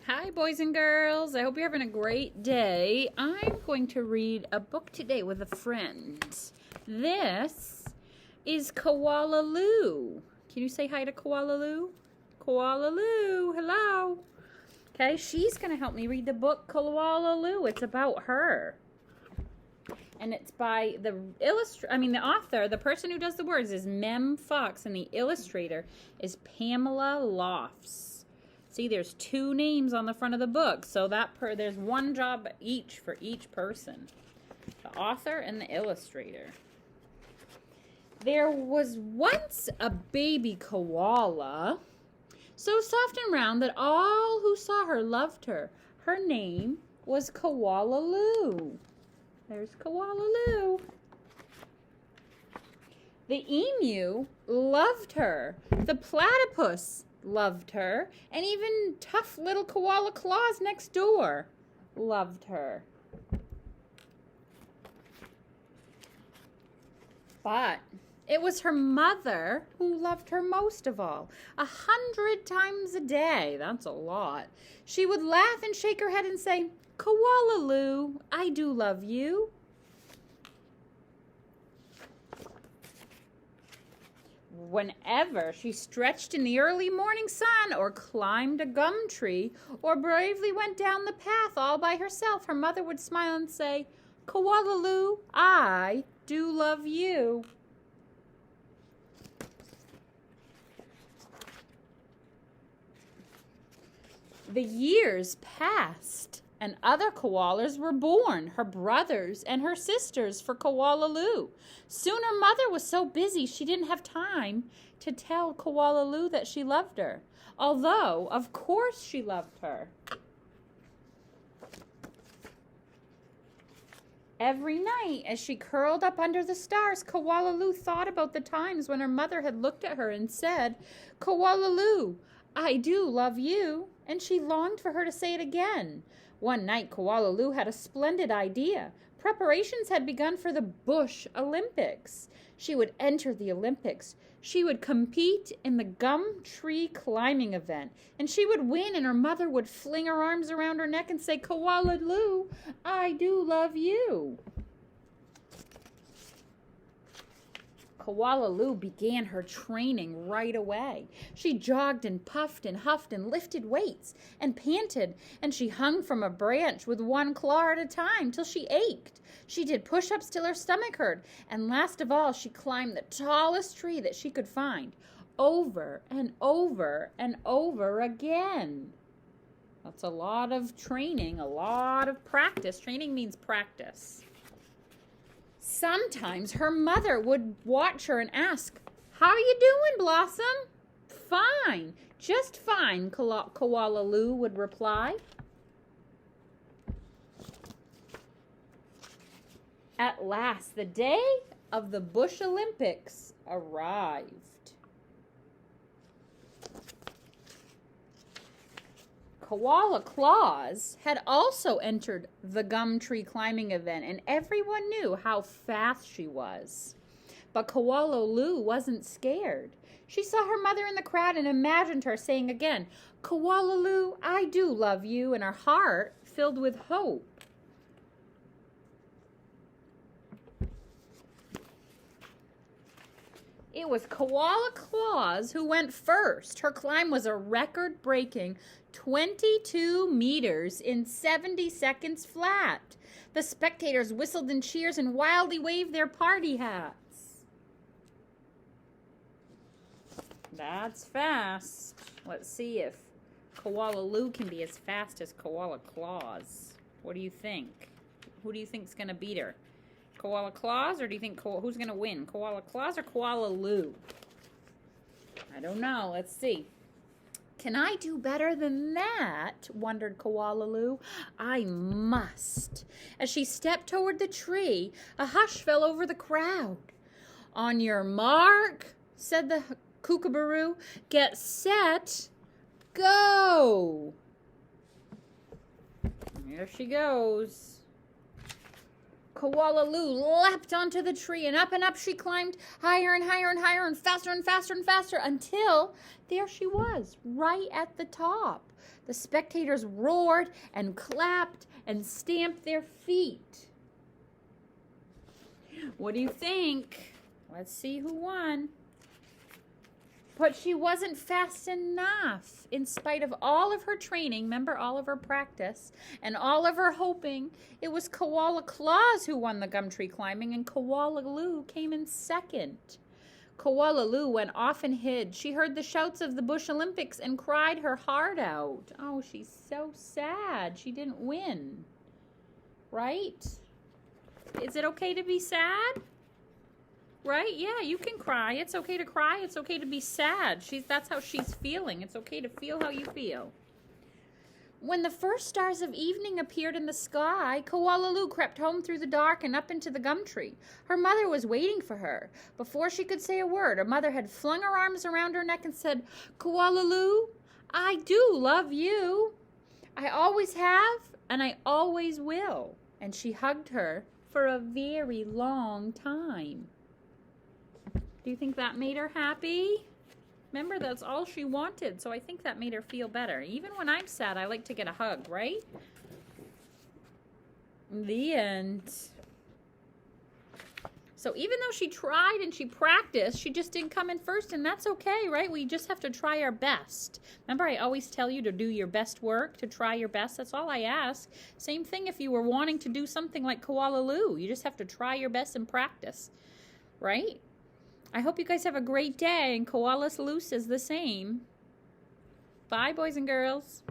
Hi, boys and girls. I hope you're having a great day. I'm going to read a book today with a friend. This is Koala Lou. Can you say hi to Koala Lou? Koala Lou, hello. Okay, she's going to help me read the book Koala Lou. It's about her. And it's by the author, the person who does the words is Mem Fox, and the illustrator is Pamela Lofts. See, there's two names on the front of the book, so there's one job each for each person. The author and the illustrator. There was once a baby koala, so soft and round that all who saw her loved her. Her name was Koala Lou. There's Koala Lou. The emu loved her. The platypus loved her. And even tough little Koala Claus next door loved her. But it was her mother who loved her most of all. 100 times a day. That's a lot. She would laugh and shake her head and say, "Koala Lou, I do love you." Whenever she stretched in the early morning sun or climbed a gum tree or bravely went down the path all by herself, her mother would smile and say, "Koala Lou, I do love you." The years passed, and other koalas were born, her brothers and her sisters for Koala Lou. Soon her mother was so busy she didn't have time to tell Koala Lou that she loved her, although, of course, she loved her. Every night, as she curled up under the stars, Koala Lou thought about the times when her mother had looked at her and said, "Koala Lou, I do love you," and she longed for her to say it again. One night, Koala Lou had a splendid idea. Preparations had begun for the Bush Olympics. She would enter the Olympics. She would compete in the gum tree climbing event, and she would win, and her mother would fling her arms around her neck and say, "Koala Lou, I do love you." Koala Lou began her training right away. She jogged and puffed and huffed and lifted weights and panted, and she hung from a branch with one claw at a time till she ached. She did push-ups till her stomach hurt, and last of all, she climbed the tallest tree that she could find, over and over and over again. That's a lot of training, a lot of practice. Training means practice. Sometimes her mother would watch her and ask, "How are you doing, Blossom?" "Fine, just fine," Koala Lou would reply. At last, the day of the Bush Olympics arrived. Koala Claus had also entered the gum tree climbing event, and everyone knew how fast she was. But Koala Lou wasn't scared. She saw her mother in the crowd and imagined her saying again, "Koala Lou, I do love you," and her heart filled with hope. It was Koala Claus who went first. Her climb was a record-breaking 22 meters in 70 seconds flat. The spectators whistled and cheered and wildly waved their party hats. That's fast. Let's see if Koala Lou can be as fast as Koala Claus. What do you think? Who do you think's going to beat her? Koala Claus, or do you think who's going to win? Koala Claus or Koala Lou? I don't know. Let's see. "Can I do better than that?" wondered Koala Lou. "I must." As she stepped toward the tree, a hush fell over the crowd. "On your mark," said the kookaburoo, "get set, go." Here she goes. Koala Lou leapt onto the tree, and up she climbed, higher and higher and higher, and faster and faster and faster, until there she was, right at the top. The spectators roared and clapped and stamped their feet. What do you think? Let's see who won. But she wasn't fast enough. In spite of all of her training, remember all of her practice, and all of her hoping, it was Koala Claus who won the gum tree climbing, and Koala Lou came in second. Koala Lou went off and hid. She heard the shouts of the Bush Olympics and cried her heart out. Oh, she's so sad. She didn't win. Right? Is it okay to be sad? Right? Yeah, you can cry. It's okay to cry. It's okay to be sad. That's how she's feeling. It's okay to feel how you feel. When the first stars of evening appeared in the sky, Koala Lou crept home through the dark and up into the gum tree. Her mother was waiting for her. Before she could say a word, her mother had flung her arms around her neck and said, "Koala Lou, I do love you. I always have, and I always will." And she hugged her for a very long time. Do you think that made her happy? Remember, that's all she wanted, so I think that made her feel better. Even when I'm sad, I like to get a hug, right? The end. So even though she tried and she practiced, she just didn't come in first, and that's okay, right? We just have to try our best. Remember, I always tell you to do your best work, to try your best. That's all I ask. Same thing if you were wanting to do something like Koala Lou. You just have to try your best and practice, right? I hope you guys have a great day, and Koala Lou says the same. Bye, boys and girls.